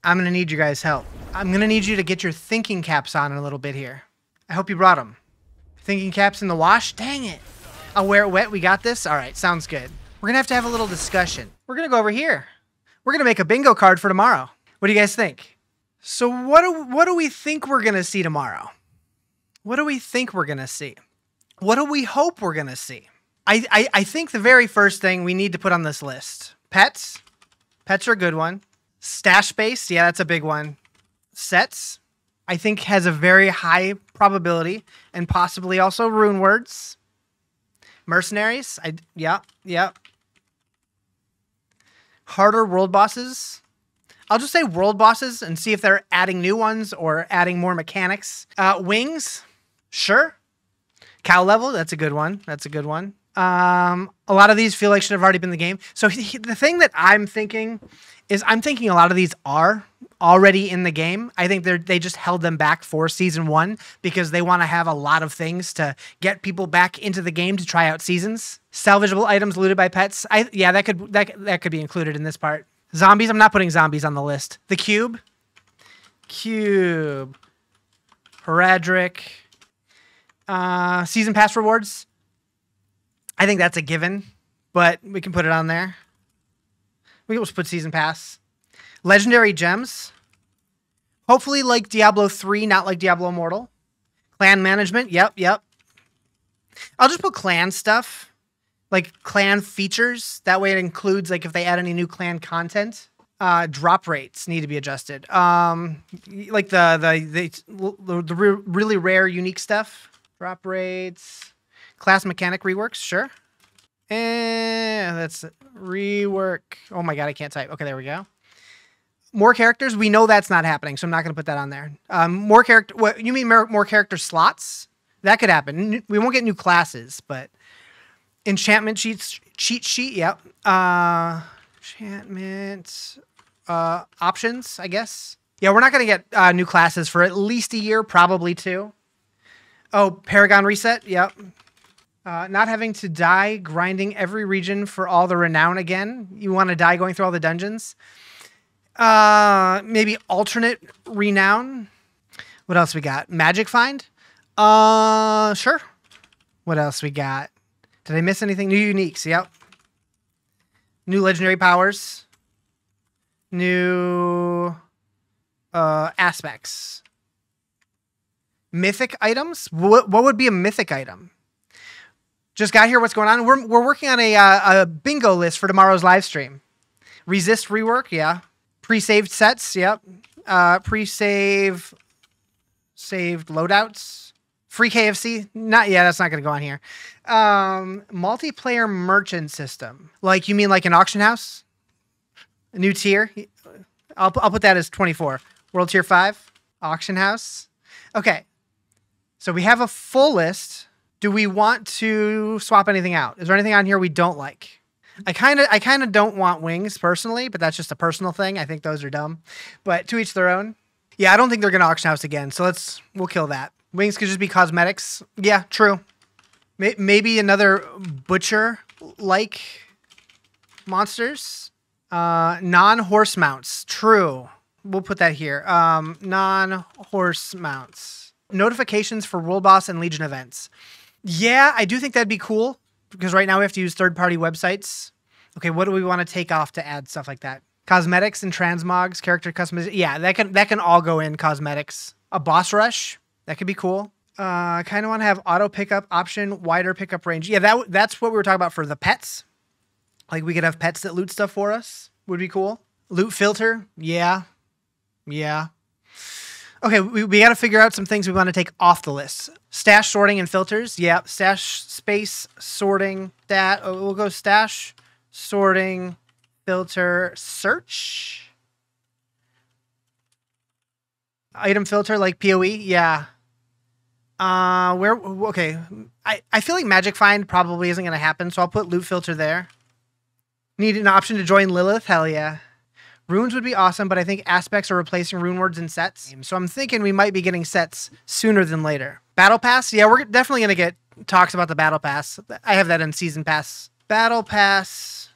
I'm going to need you guys' help. I'm going to need you to get your thinking caps on in a little bit here. I hope you brought them. Thinking caps in the wash? Dang it. I'll wear it wet. We got this? All right, sounds good. We're going to have a little discussion. We're going to go over here. We're going to make a bingo card for tomorrow. What do you guys think? So what do we think we're going to see tomorrow? What do we think we're going to see? What do we hope we're going to see? I think the very first thing we need to put on this list. Pets. Pets are a good one. Stash space. Yeah, that's a big one. Sets. I think has a very high probability, and possibly also rune words. Mercenaries. Yeah. Harder world bosses. I'll just say world bosses and see if they're adding new ones or adding more mechanics. Wings. Sure. Cow level. That's a good one. That's a good one. A lot of these feel like should have already been in the game. So the thing that I'm thinking is a lot of these are already in the game. I think they just held them back for season 1 because they want to have a lot of things to get people back into the game to try out seasons. Salvageable items looted by pets. Yeah, that could be included in this part. Zombies. I'm not putting zombies on the list. The cube. Heradric. Season pass rewards. I think that's a given, but we can put it on there. We can just put season pass. Legendary gems. Hopefully like Diablo 3, not like Diablo Immortal. Clan management. Yep. I'll just put clan stuff. Like clan features. That way it includes like if they add any new clan content. Drop rates need to be adjusted. Like the really rare unique stuff. Drop rates. Class mechanic reworks. Sure. And that's rework. Oh my god, I can't type. Okay, there we go. More characters. We know that's not happening, so I'm not going to put that on there. More character. What you mean? More character slots? That could happen. We won't get new classes, but enchantment cheat sheet. Yep. Enchantment options. I guess. Yeah, we're not going to get new classes for at least a year, probably 2. Oh, Paragon reset. Yep. Not having to die grinding every region for all the renown again. You want to die going through all the dungeons. Maybe alternate renown. What else we got? Magic find. Sure. What else we got? Did I miss anything? New uniques. Yep. New legendary powers. New aspects. Mythic items. What would be a mythic item? Just got here. What's going on? We're working on a bingo list for tomorrow's live stream. Resist rework. Yeah. Pre-saved sets. Yep. Pre-save saved loadouts. Free KFC. That's not going to go on here. Multiplayer merchant system. Like you mean like an auction house? A new tier. I'll put that as 24. World tier 5. Auction house. Okay. So we have a full list. Do we want to swap anything out? Is there anything on here we don't like? I kind of don't want wings personally, but that's just a personal thing. I think those are dumb, but to each their own. Yeah, I don't think they're gonna auction house again. So we'll kill that. Wings could just be cosmetics. Yeah, true. Maybe another butcher like monsters. Non-horse mounts. True. We'll put that here. Non-horse mounts. Notifications for World Boss and Legion events. Yeah, I do think that'd be cool because right now we have to use third-party websites. Okay, what do we want to take off to add stuff like that? Cosmetics and transmogs, character customization. Yeah, that can all go in cosmetics. A boss rush, that could be cool. I kind of want to have auto pickup option, wider pickup range. Yeah, that's what we were talking about for the pets. Like we could have pets that loot stuff for us. Would be cool. Loot filter. Yeah. Okay, we got to figure out some things we want to take off the list. Stash sorting and filters. Yeah, stash space sorting. We'll go stash sorting filter search. Item filter like PoE. Yeah. Okay. I feel like magic find probably isn't going to happen, so I'll put loot filter there. Need an option to join Lilith? Hell yeah. Runes would be awesome, but I think aspects are replacing rune words in sets. So I'm thinking we might be getting sets sooner than later. Battle Pass? Yeah, we're definitely going to get talks about the Battle Pass. I have that in Season Pass. Battle Pass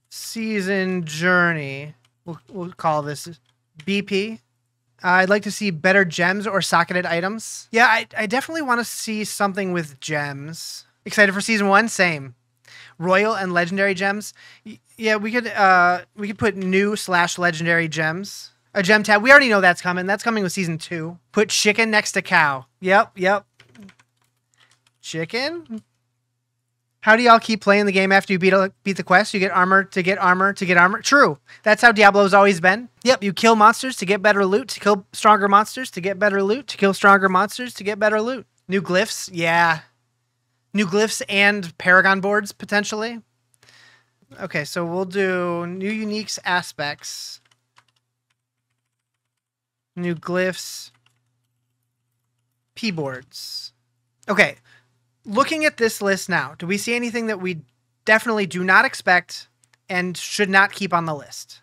Season Journey. We'll call this BP. I'd like to see better gems or socketed items. Yeah, I definitely want to see something with gems. Excited for season 1? Same. Royal and legendary gems. Yeah, we could put new / legendary gems. A gem tab. We already know that's coming. That's coming with season 2. Put chicken next to cow. Yep. Chicken? How do y'all keep playing the game after you beat the quest? You get armor to get armor to get armor. True. That's how Diablo's always been. Yep, you kill monsters to get better loot, to kill stronger monsters to get better loot, to kill stronger monsters to get better loot. New glyphs, yeah. New glyphs and Paragon boards, potentially. Okay, so we'll do new uniques aspects. New glyphs. P-boards. Okay. Looking at this list now, do we see anything that we definitely do not expect and should not keep on the list?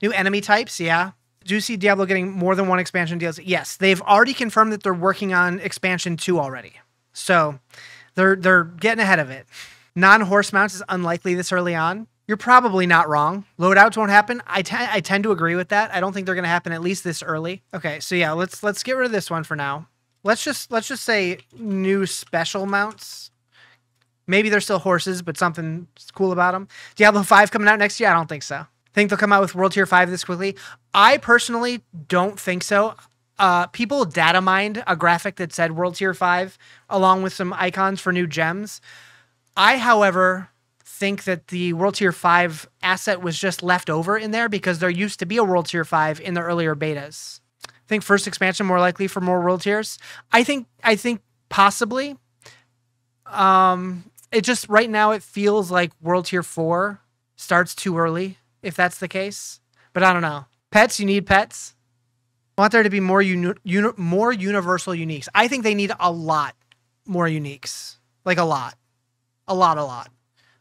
New enemy types, yeah. Do you see Diablo getting more than one expansion DLC? Yes, they've already confirmed that they're working on expansion 2 already. So they're getting ahead of it. Non-horse mounts is unlikely this early on. You're probably not wrong. Loadouts won't happen. I tend to agree with that. I don't think they're going to happen at least this early. Okay, so yeah, let's get rid of this one for now. Let's just say new special mounts. Maybe they're still horses, but something cool about them. Diablo 5 coming out next year? I don't think so. Think they'll come out with World Tier 5 this quickly? I personally don't think so. People data mined a graphic that said World Tier 5 along with some icons for new gems. I, however, think that the World Tier 5 asset was just left over in there because there used to be a World Tier 5 in the earlier betas. I think first expansion more likely for more world tiers. I think possibly. It just right now it feels like World Tier 4 starts too early, if that's the case. But I don't know. Pets, you need pets. I want there to be more more universal uniques. I think they need a lot more uniques. Like a lot. A lot.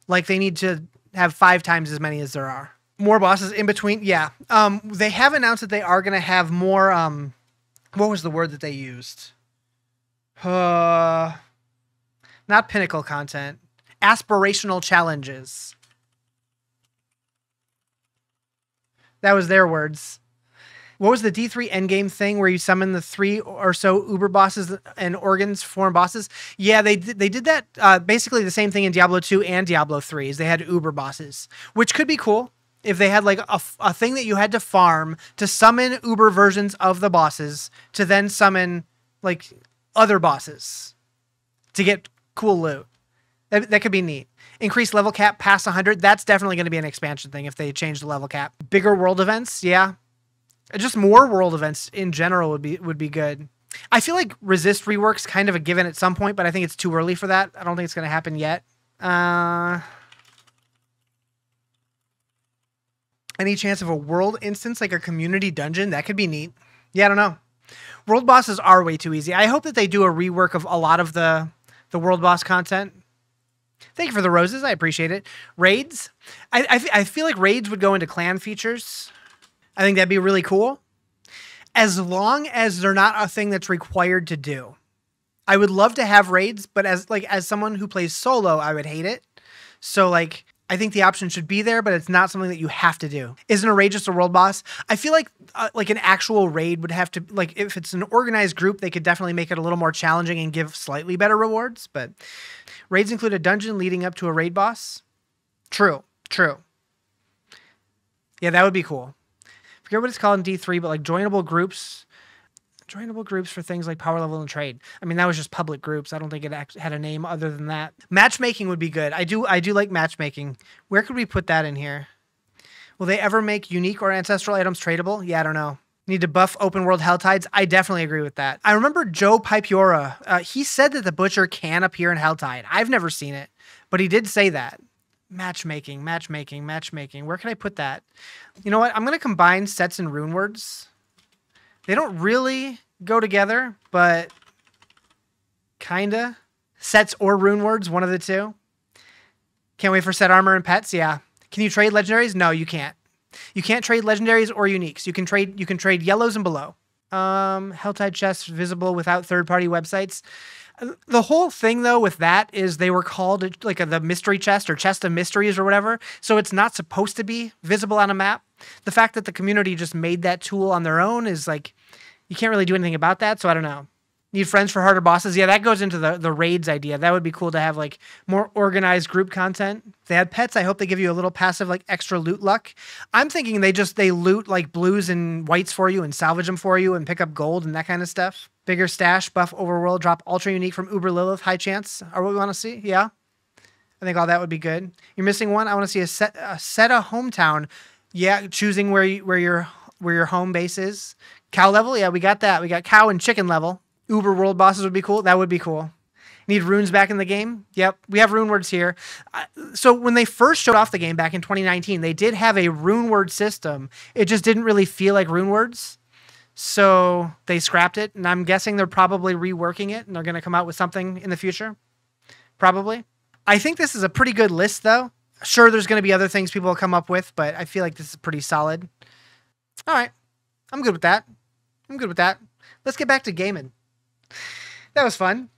Like they need to have 5 times as many as there are. More bosses in between. Yeah. They have announced that they are going to have more, what was the word that they used? Not pinnacle content. Aspirational challenges. That was their words. What was the D3 endgame thing where you summon the 3 or so Uber bosses and organs form bosses? Yeah, they did that. Basically the same thing in Diablo 2 and Diablo 3 is they had Uber bosses, which could be cool. If they had like a thing that you had to farm to summon Uber versions of the bosses to then summon like other bosses to get cool loot. That could be neat. Increase level cap past 100. That's definitely going to be an expansion thing if they change the level cap. Bigger world events. Yeah. Just more world events in general would be good. I feel like Resist rework's kind of a given at some point, but I think it's too early for that. I don't think it's going to happen yet. Any chance of a world instance, like a community dungeon? That could be neat. Yeah, I don't know. World bosses are way too easy. I hope that they do a rework of a lot of the world boss content. Thank you for the roses. I appreciate it. Raids. I feel like raids would go into clan features. I think that'd be really cool. As long as they're not a thing that's required to do. I would love to have raids, but as someone who plays solo, I would hate it. So like, I think the option should be there, but it's not something that you have to do. Isn't a raid just a world boss? I feel like an actual raid would have to, like if it's an organized group, they could definitely make it a little more challenging and give slightly better rewards. But raids include a dungeon leading up to a raid boss. True. Yeah, that would be cool. I forget what it's called in D3, but like joinable groups for things like power level and trade. I mean, that was just public groups. I don't think it had a name other than that. Matchmaking would be good. I do like matchmaking. Where could we put that in here? Will they ever make unique or ancestral items tradable? Yeah, I don't know. Need to buff open world Helltides? I definitely agree with that. I remember Joe Pipiora. He said that the Butcher can appear in Helltide. I've never seen it, but he did say that. Matchmaking. Where can I put that? You know what? I'm going to combine sets and rune words. They don't really go together, but kinda. Sets or rune words, one of the two. Can't wait for set armor and pets. Yeah. Can you trade legendaries? No, you can't. You can't trade legendaries or uniques. You can trade yellows and below. Helltide chests visible without third-party websites. The whole thing, though, with that is they were called like the mystery chest or chest of mysteries or whatever. So it's not supposed to be visible on a map. The fact that the community just made that tool on their own is like, you can't really do anything about that. So I don't know. Need friends for harder bosses. Yeah, that goes into the raids idea. That would be cool to have like more organized group content. If they had pets, I hope they give you a little passive like extra loot luck. I'm thinking they loot like blues and whites for you and salvage them for you and pick up gold and that kind of stuff. Bigger stash, buff overworld, drop ultra unique from Uber Lilith, high chance are what we want to see. Yeah, I think all that would be good. You're missing one. I want to see a Seta hometown. Yeah, choosing where your home base is. Cow level. Yeah, we got that. We got cow and chicken level. Uber world bosses would be cool. That would be cool. Need runes back in the game? Yep, we have rune words here. So when they first showed off the game back in 2019, they did have a rune word system. It just didn't really feel like rune words. So they scrapped it, and I'm guessing they're probably reworking it, and they're going to come out with something in the future. Probably. I think this is a pretty good list, though. Sure, there's going to be other things people will come up with, but I feel like this is pretty solid. All right. I'm good with that. Let's get back to gaming. That was fun.